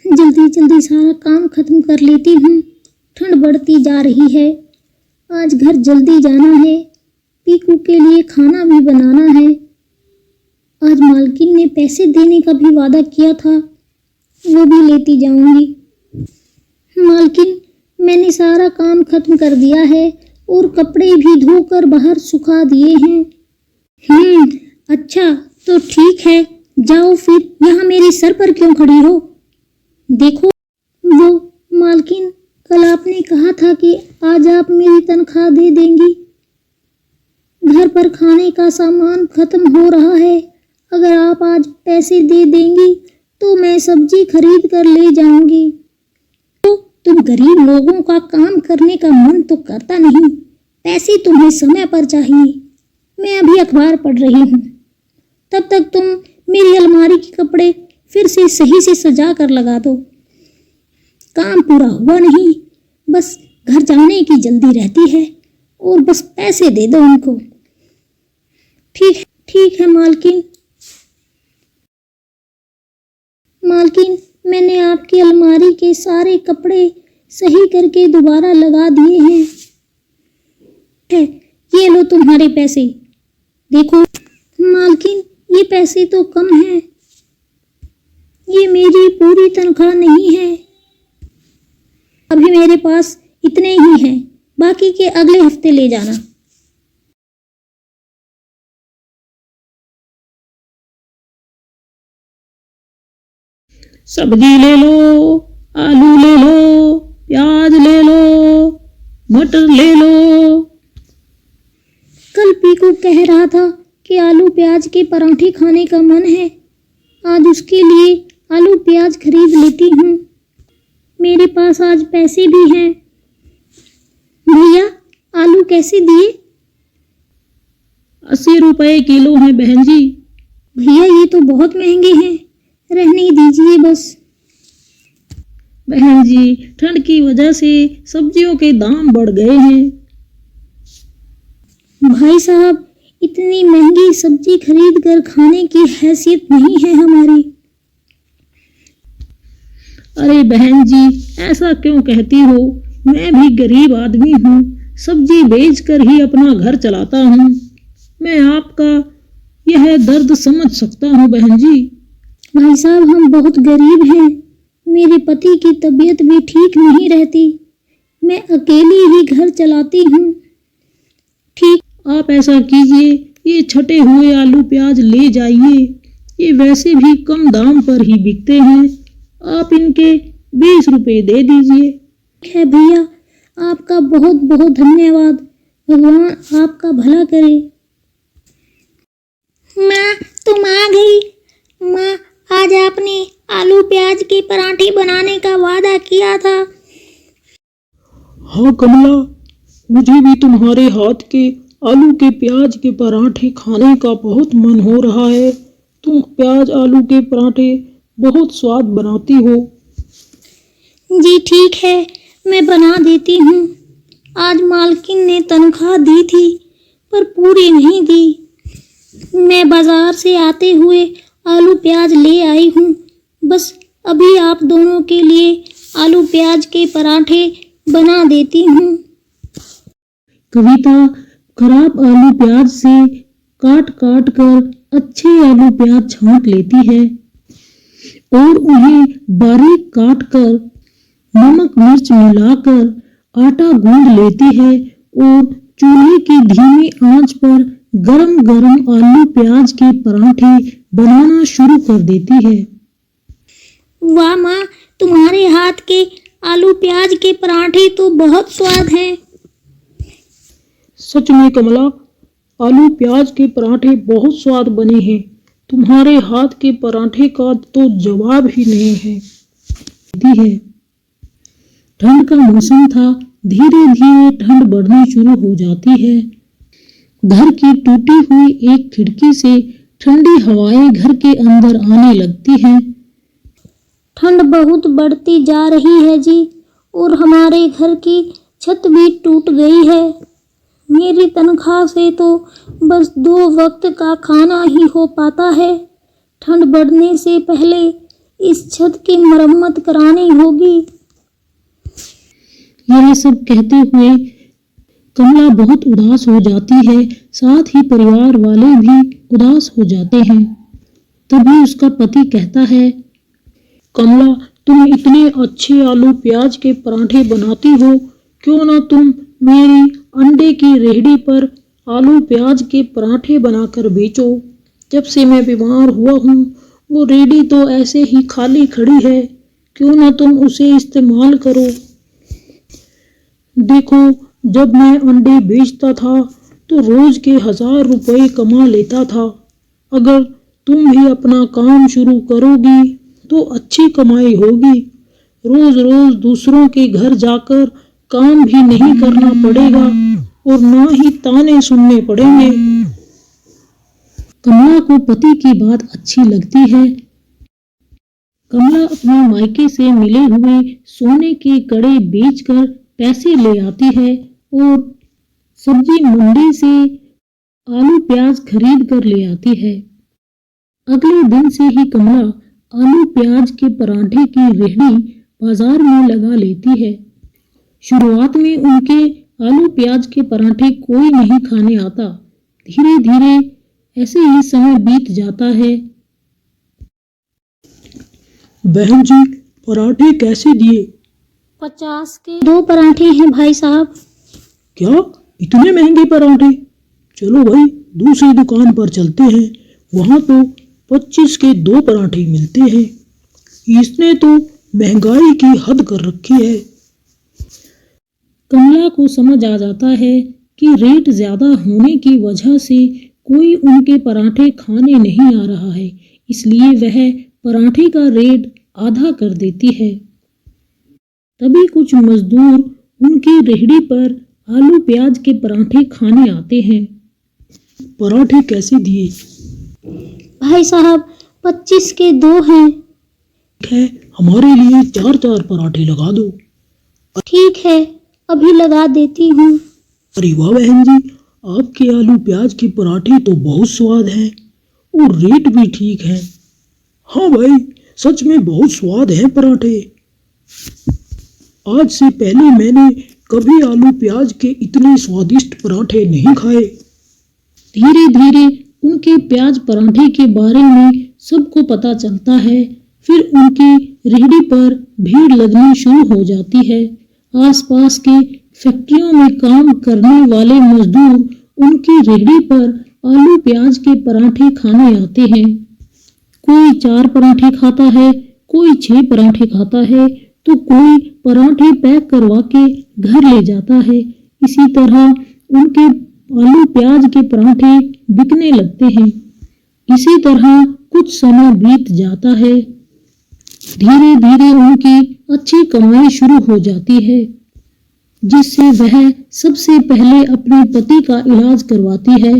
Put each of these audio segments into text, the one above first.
जल्दी जल्दी सारा काम खत्म कर लेती हूँ। ठंड बढ़ती जा रही है। आज घर जल्दी जाना है। पीकू के लिए खाना भी बनाना है। आज मालकिन ने पैसे देने का भी वादा किया था, वो भी लेती जाऊंगी। मालकिन, मैंने सारा काम खत्म कर दिया है और कपड़े भी धोकर बाहर सुखा दिए हैं। अच्छा, तो ठीक है, जाओ फिर। यहाँ मेरे सर पर क्यों खड़ी हो? देखो, वो मालकिन, कल आपने कहा था कि आज आप मेरी तनख्वाह दे देंगी। घर पर खाने का सामान खत्म हो रहा है। अगर आप आज पैसे दे देंगी तो मैं सब्जी खरीद कर ले जाऊंगी। तो तुम गरीब लोगों का काम करने का मन तो करता नहीं, पैसे तुम्हें समय पर चाहिए। मैं अभी अखबार पढ़ रही हूँ, तब तक तुम मेरी अलमारी के कपड़े फिर से सही से सजा कर लगा दो। काम पूरा हुआ नहीं, बस घर जाने की जल्दी रहती है और बस पैसे दे दो उनको। ठीक है मालकिन। मालकिन, मैंने आपकी अलमारी के सारे कपड़े सही करके दोबारा लगा दिए हैं। ये लो तुम्हारे पैसे। देखो मालकिन, ये पैसे तो कम हैं। ये मेरी पूरी तनख्वाह नहीं है। अभी मेरे पास इतने ही हैं, बाकी के अगले हफ्ते ले जाना। सब्जी ले लो, आलू ले लो, प्याज ले लो, मटर ले लो। कल पीकू कह रहा था कि आलू प्याज के पराठे खाने का मन है। आज उसके लिए आलू प्याज खरीद लेती हूँ। मेरे पास आज पैसे भी हैं। भैया, आलू कैसे दिए? 80 रुपए किलो है बहन जी। भैया, ये तो बहुत महंगे हैं, रहने दीजिए बस। बहन जी, ठंड की वजह से सब्जियों के दाम बढ़ गए हैं। भाई साहब, इतनी महंगी सब्जी खरीद कर खाने की हैसियत नहीं है हमारी। अरे बहन जी, ऐसा क्यों कहती हो? मैं भी गरीब आदमी हूँ, सब्जी बेचकर ही अपना घर चलाता हूँ। मैं आपका यह दर्द समझ सकता हूँ बहन जी। भाई साहब, हम बहुत गरीब हैं। मेरे पति की तबीयत भी ठीक नहीं रहती। मैं अकेली ही घर चलाती हूँ। ठीक, आप ऐसा कीजिए, ये छटे हुए आलू प्याज ले जाइए। ये वैसे भी कम दाम पर ही बिकते हैं। आप इनके 20 रुपए दे दीजिए। ठीक है भैया, आपका बहुत बहुत धन्यवाद। भगवान आपका भला करे। माँ, तुम आ गई। माँ, आज आपने आलू प्याज के पराठे बनाने का वादा किया था। हाँ कमला, मुझे भी तुम्हारे हाथ के आलू के प्याज के पराठे खाने का बहुत मन हो रहा है। तुम प्याज आलू के पराठे बहुत स्वाद बनाती हो। जी ठीक है, मैं बना देती हूँ। आज मालकिन ने तनख्वाह दी थी पर पूरी नहीं दी। मैं बाजार से आते हुए आलू प्याज ले आई हूँ। बस अभी आप दोनों के लिए आलू प्याज के पराठे बना देती हूँ। कविता खराब आलू प्याज से काट काट कर अच्छे आलू प्याज छांट लेती है और उन्हें बारीक काट कर नमक मिर्च मिलाकर आटा गूंद लेती है और चूल्हे की धीमी आंच पर गरम गरम आलू प्याज के पराठे बनाना शुरू कर देती है। वाह माँ, तुम्हारे हाथ के आलू प्याज के पराठे तो बहुत स्वाद हैं। सच में कमला, आलू प्याज के पराठे बहुत स्वाद बने हैं। तुम्हारे हाथ के पराठे का तो जवाब ही नहीं है। ठंड का मौसम था। धीरे धीरे ठंड बढ़नी शुरू हो जाती है। घर की टूटी हुई एक खिड़की से ठंडी हवाएं घर के अंदर आने लगती हैं। ठंड बहुत बढ़ती जा रही है जी, और हमारे घर की छत भी टूट गई है। मेरी तनख्वाह से तो बस 2 वक्त का खाना ही हो पाता है। ठंड बढ़ने से पहले इस छत की मरम्मत करानी होगी। यह सब कहते हुए कमला बहुत उदास हो जाती है। साथ ही परिवार वाले भी उदास हो जाते हैं। तभी उसका पति कहता है, कमला, तुम इतने अच्छे आलू प्याज के पराठे बनाती हो, क्यों ना तुम मेरी अंडे की रेहड़ी पर आलू प्याज के पराठे बनाकर बेचो। जब से मैं बीमार हुआ हूँ वो रेहड़ी तो ऐसे ही खाली खड़ी है, क्यों ना तुम उसे इस्तेमाल करो। देखो, जब मैं अंडे बेचता था तो रोज के 1000 रुपए कमा लेता था। अगर तुम भी अपना काम शुरू करोगी तो अच्छी कमाई होगी। रोज रोज दूसरों के घर जाकर काम भी नहीं करना पड़ेगा और ना ही ताने सुनने पड़ेंगे। कमला को पति की बात अच्छी लगती है। कमला अपने मायके से मिले हुए सोने के कड़े बेचकर पैसे ले आती है और सब्जी मंडी से आलू प्याज खरीद कर ले आती है। अगले दिन से ही कमला आलू प्याज के पराठे की रेहड़ी बाजार में लगा लेती है। शुरुआत में उनके आलू प्याज के पराठे कोई नहीं खाने आता। धीरे धीरे ऐसे ही समय बीत जाता है। बहन जी, पराठे कैसे दिए? 50 के 2 पराठे हैं भाई साहब। क्या इतने महंगे पराठे? चलो भाई, दूसरी दुकान पर चलते हैं, वहां तो 25 के 2 पराठे मिलते हैं। इसने तो महंगाई की हद कर रखी है। कमला को समझ आ जाता है कि रेट ज्यादा होने की वजह से कोई उनके पराठे खाने नहीं आ रहा है, इसलिए वह पराठे का रेट आधा कर देती है। तभी कुछ मजदूर उनकी रेहड़ी पर आलू प्याज के पराठे खाने आते हैं। पराठे कैसे दिए? भाई साहब, 25 के 2 हैं। है, हमारे लिए 4-4 पराठे लगा दो। ठीक है, अभी लगा देती हूँ। अरे वाह बहन जी, आपके आलू प्याज के पराठे तो बहुत स्वाद है और रेट भी ठीक है। हाँ भाई, सच में बहुत स्वाद है पराठे। आज से पहले मैंने कभी आलू प्याज के इतने स्वादिष्ट पराठे नहीं खाए। धीरे धीरे उनके प्याज पराठे के बारे में सबको पता चलता है। फिर उनकी रेहड़ी पर भीड़ लगनी शुरू हो जाती है। आसपास के फैक्ट्रियों में काम करने वाले मजदूर उनकी रेहड़ी पर आलू प्याज के पराठे खाने आते हैं। कोई 4 पराठे खाता है, कोई 6 पराठे खाता है, तो कोई पराठे पैक करवा के घर ले जाता है। इसी तरह उनके आलू प्याज के पराठे बिकने लगते हैं। इसी तरह कुछ समय बीत जाता है। धीरे धीरे उनकी अच्छी कमाई शुरू हो जाती है, जिससे वह सबसे पहले अपने पति का इलाज करवाती है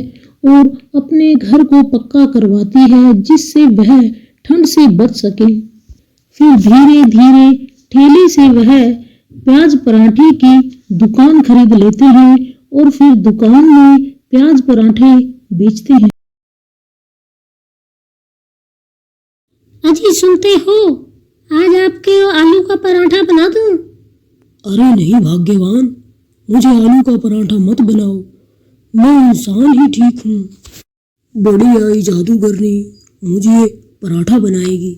और अपने घर को पक्का करवाती है, जिससे वह ठंड से बच सके। फिर धीरे धीरे ठेले से वह प्याज पराठे की दुकान खरीद लेते हैं और फिर दुकान में प्याज पराठे बेचते हैं। अजी सुनते हो, आज आपके आलू का पराठा बना दूं? अरे नहीं भाग्यवान, मुझे आलू का पराठा मत बनाओ, मैं इंसान ही ठीक हूँ। बड़ी आई जादूगरनी मुझे पराठा बनाएगी।